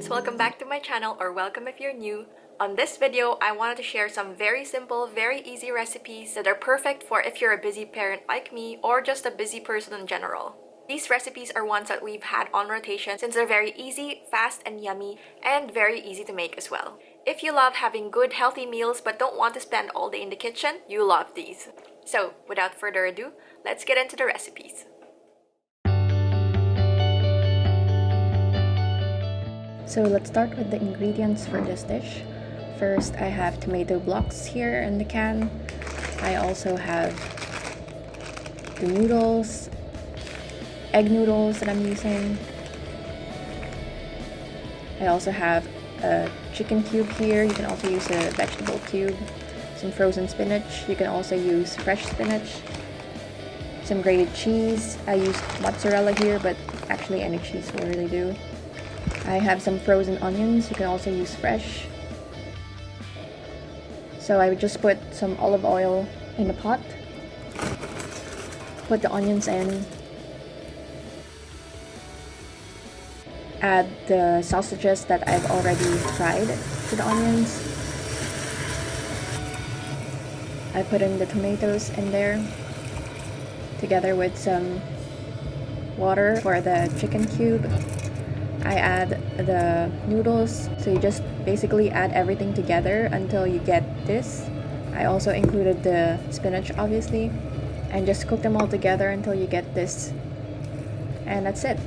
welcome back to my channel, or welcome if you're new. On this video, I wanted to share some very simple, very easy recipes that are perfect for if you're a busy parent like me or just a busy person in general. These recipes are ones that we've had on rotation since they're very easy, fast, and yummy, and very easy to make as well. If you love having good, healthy meals but don't want to spend all day in the kitchen, you love these. So, without further ado, let's get into the recipes. So let's start with the ingredients for this dish. First, I have tomato blocks here in the can. I also have the noodles, egg noodles that I'm using. I also have a chicken cube here. You can also use a vegetable cube. Some frozen spinach. You can also use fresh spinach. Some grated cheese. I use mozzarella here, but actually any cheese will really do. I have some frozen onions. You can also use fresh. So I would just put some olive oil in a pot. Put the onions in. Add the sausages that I've already fried to the onions. I put in the tomatoes in there, together with some water for the chicken cube. I add the noodles, so you just basically add everything together until you get this. I also included the spinach, obviously, and just cook them all together until you get this. And that's it.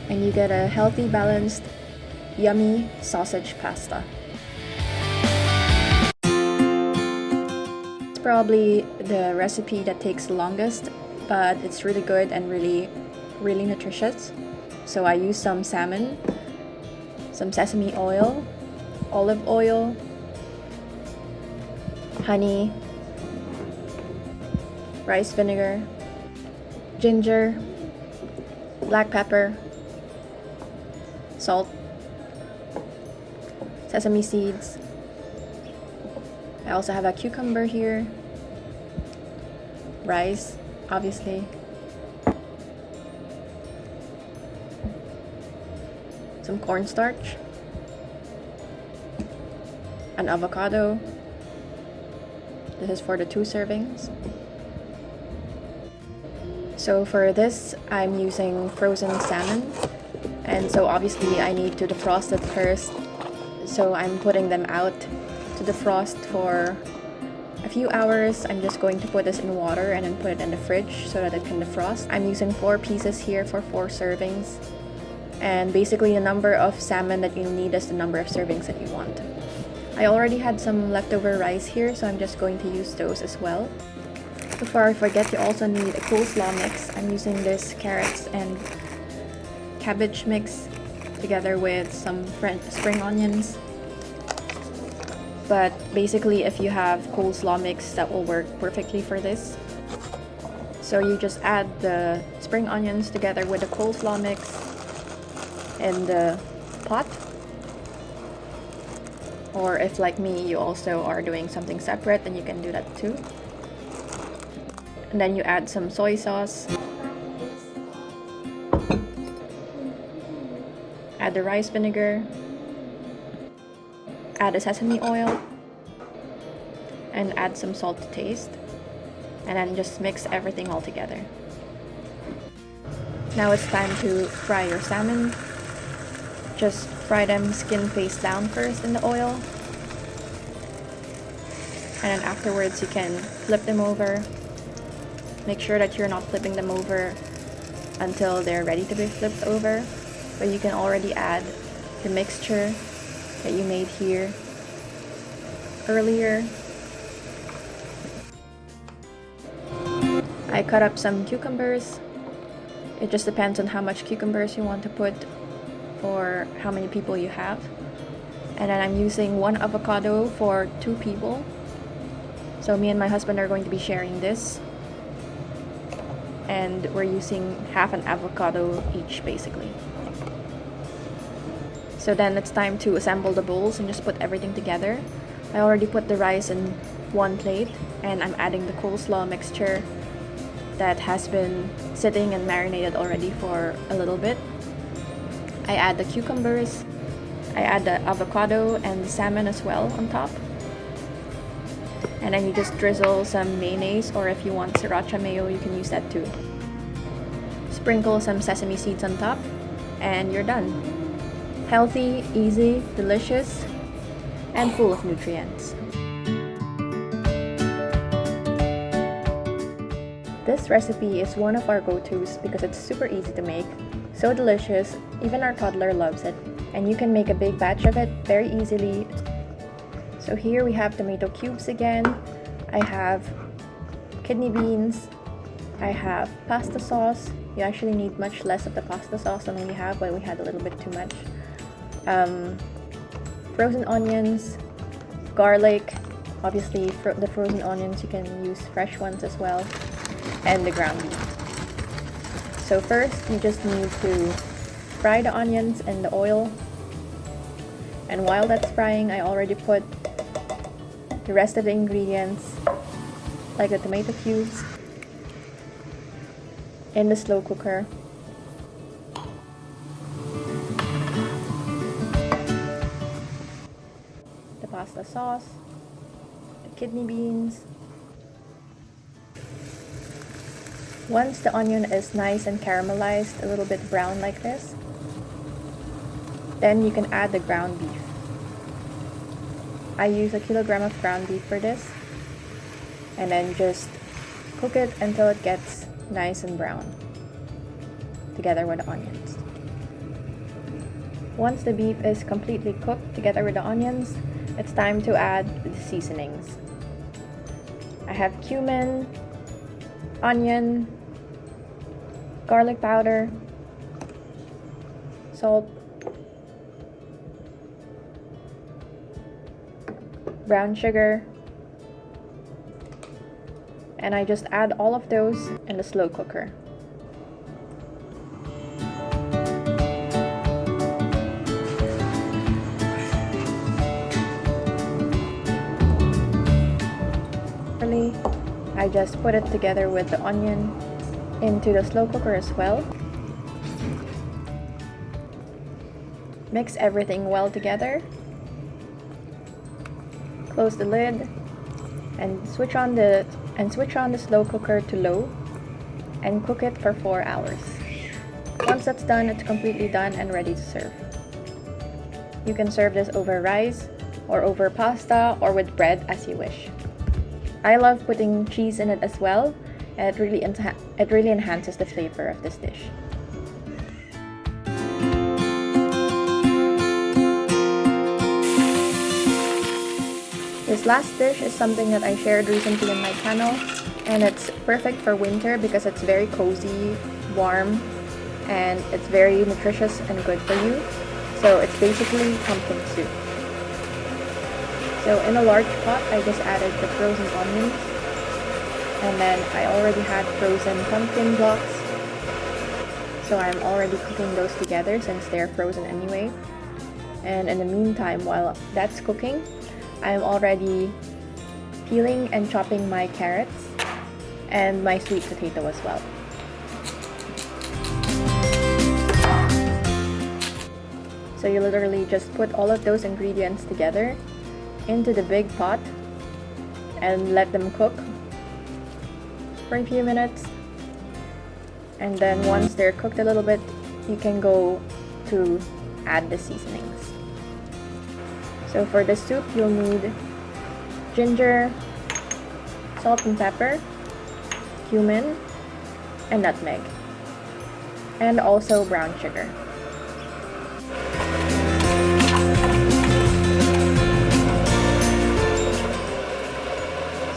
And you get a healthy, balanced, yummy sausage pasta. It's probably the recipe that takes the longest, but it's really good and really nutritious. So I use some salmon, some sesame oil, olive oil, honey, rice vinegar, ginger, black pepper, salt, sesame seeds. I also have a cucumber here, rice, obviously, some cornstarch, an avocado. This is for the 2 servings. So for this, I'm using frozen salmon, and so obviously I need to defrost it first. So I'm putting them out to defrost for a few hours. I'm just going to put this in water and then put it in the fridge so that it can defrost. I'm using 4 pieces here for 4 servings. And basically the number of salmon that you need is the number of servings that you want. I already had some leftover rice here, so I'm just going to use those as well. Before I forget, you also need a coleslaw mix. I'm using this carrots and cabbage mix together with some spring onions. But basically, if you have coleslaw mix, that will work perfectly for this. So you just add the spring onions together with the coleslaw mix in the pot, or if like me you also are doing something separate, then you can do that too. And then you add some soy sauce, add the rice vinegar, add the sesame oil, and add some salt to taste, and then just mix everything all together. Now it's time to fry your salmon. Just fry them skin face down first in the oil, and then afterwards you can flip them over. Make sure that you're not flipping them over until they're ready to be flipped over, but you can already add the mixture that you made here earlier. I cut up some cucumbers. It just depends on how much cucumbers you want to put for how many people you have. And then I'm using 1 avocado for 2 people. So me and my husband are going to be sharing this. And we're using half an avocado each, basically. So then it's time to assemble the bowls and just put everything together. I already put the rice in 1 plate, and I'm adding the coleslaw mixture that has been sitting and marinated already for a little bit. I add the cucumbers, I add the avocado and the salmon as well on top. And then you just drizzle some mayonnaise, or if you want sriracha mayo, you can use that too. Sprinkle some sesame seeds on top, and you're done. Healthy, easy, delicious, and full of nutrients. This recipe is one of our go-tos because it's super easy to make, so delicious, even our toddler loves it, and you can make a big batch of it very easily. So here we have tomato cubes again, I have kidney beans, I have pasta sauce. You actually need much less of the pasta sauce than we have, but we had a little bit too much. Frozen onions, garlic, obviously the frozen onions, you can use fresh ones as well, and the ground beef. So first you just need to fry the onions in the oil, and while that's frying I already put the rest of the ingredients, like the tomato cubes, in the slow cooker. The pasta sauce, the kidney beans. Once the onion is nice and caramelized, a little bit brown like this, then you can add the ground beef. I use 1 kilogram of ground beef for this, and then just cook it until it gets nice and brown together with the onions. Once the beef is completely cooked together with the onions, it's time to add the seasonings. I have cumin, onion, garlic powder, salt, brown sugar, and I just add all of those in the slow cooker. I just put it together with the onion into the slow cooker as well. Mix everything well together. Close the lid and switch on the slow cooker to low and cook it for 4 hours. Once that's done, it's completely done and ready to serve. You can serve this over rice or over pasta or with bread as you wish. I love putting cheese in it as well, and it really enhances the flavor of this dish. This last dish is something that I shared recently on my channel, and it's perfect for winter because it's very cozy, warm, and it's very nutritious and good for you. So it's basically pumpkin soup. So in a large pot, I just added the frozen onions, and then I already had frozen pumpkin blocks. So I'm already cooking those together since they're frozen anyway. And in the meantime, while that's cooking, I'm already peeling and chopping my carrots and my sweet potato as well. So you literally just put all of those ingredients together into the big pot and let them cook for a few minutes, and then once they're cooked a little bit, you can go to add the seasonings. So for the soup, you'll need ginger, salt and pepper, cumin, and nutmeg, and also brown sugar.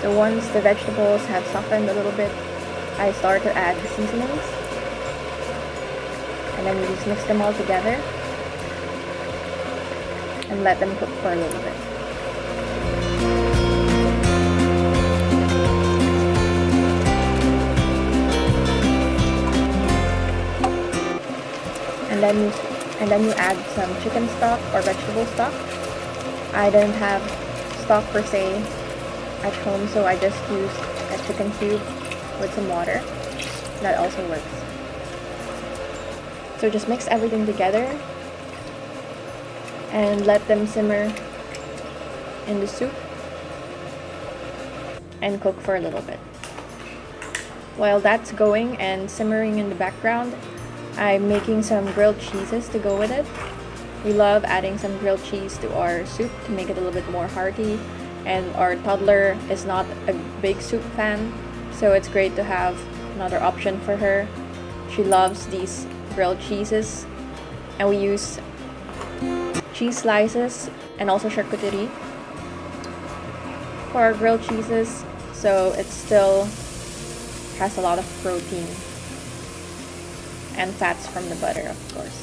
So once the vegetables have softened a little bit, I start to add the seasonings, and then you just mix them all together and let them cook for a little bit. And then you add some chicken stock or vegetable stock. I didn't have stock per se at home, so I just used a chicken cube with some water. That also works. So just mix everything together and let them simmer in the soup and cook for a little bit. While that's going and simmering in the background, I'm making some grilled cheeses to go with it. We love adding some grilled cheese to our soup to make it a little bit more hearty, and our toddler is not a big soup fan, so it's great to have another option for her. She loves these grilled cheeses, and we use cheese slices and also charcuterie for our grilled cheeses, so it still has a lot of protein and fats from the butter, of course.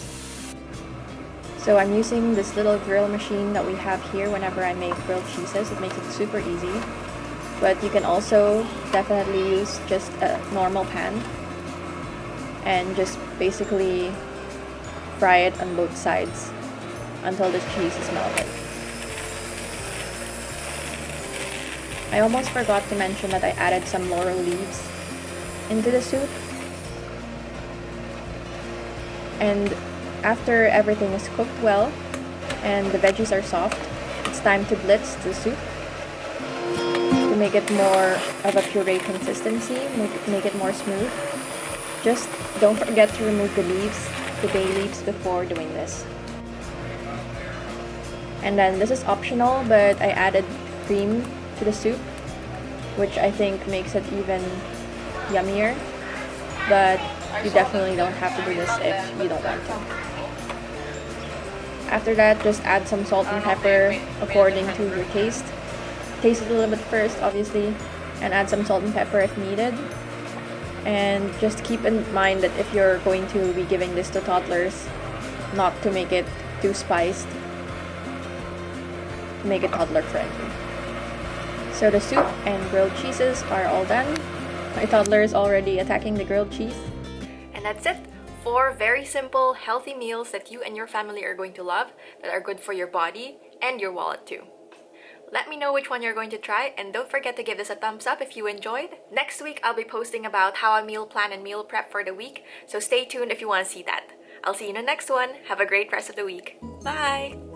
So I'm using this little grill machine that we have here whenever I make grilled cheeses. It makes it super easy, but you can also definitely use just a normal pan and just basically fry it on both sides until the cheese is melted. I almost forgot to mention that I added some laurel leaves into the soup. And after everything is cooked well and the veggies are soft, it's time to blitz the soup to make it more of a puree consistency, make it more smooth. Just don't forget to remove the leaves, the bay leaves, before doing this. And then this is optional, but I added cream to the soup, which I think makes it even yummier, but you definitely don't have to do this if you don't want to. After that, just add some salt and pepper according to your taste. Taste it a little bit first, obviously, and add some salt and pepper if needed. And just keep in mind that if you're going to be giving this to toddlers, not to make it too spiced. Make it toddler friendly. So the soup and grilled cheeses are all done. My toddler is already attacking the grilled cheese. And that's it. 4 very simple, healthy meals that you and your family are going to love, that are good for your body and your wallet too. Let me know which one you're going to try, and don't forget to give this a thumbs up if you enjoyed. Next week, I'll be posting about how I meal plan and meal prep for the week, so stay tuned if you want to see that. I'll see you in the next one. Have a great rest of the week. Bye!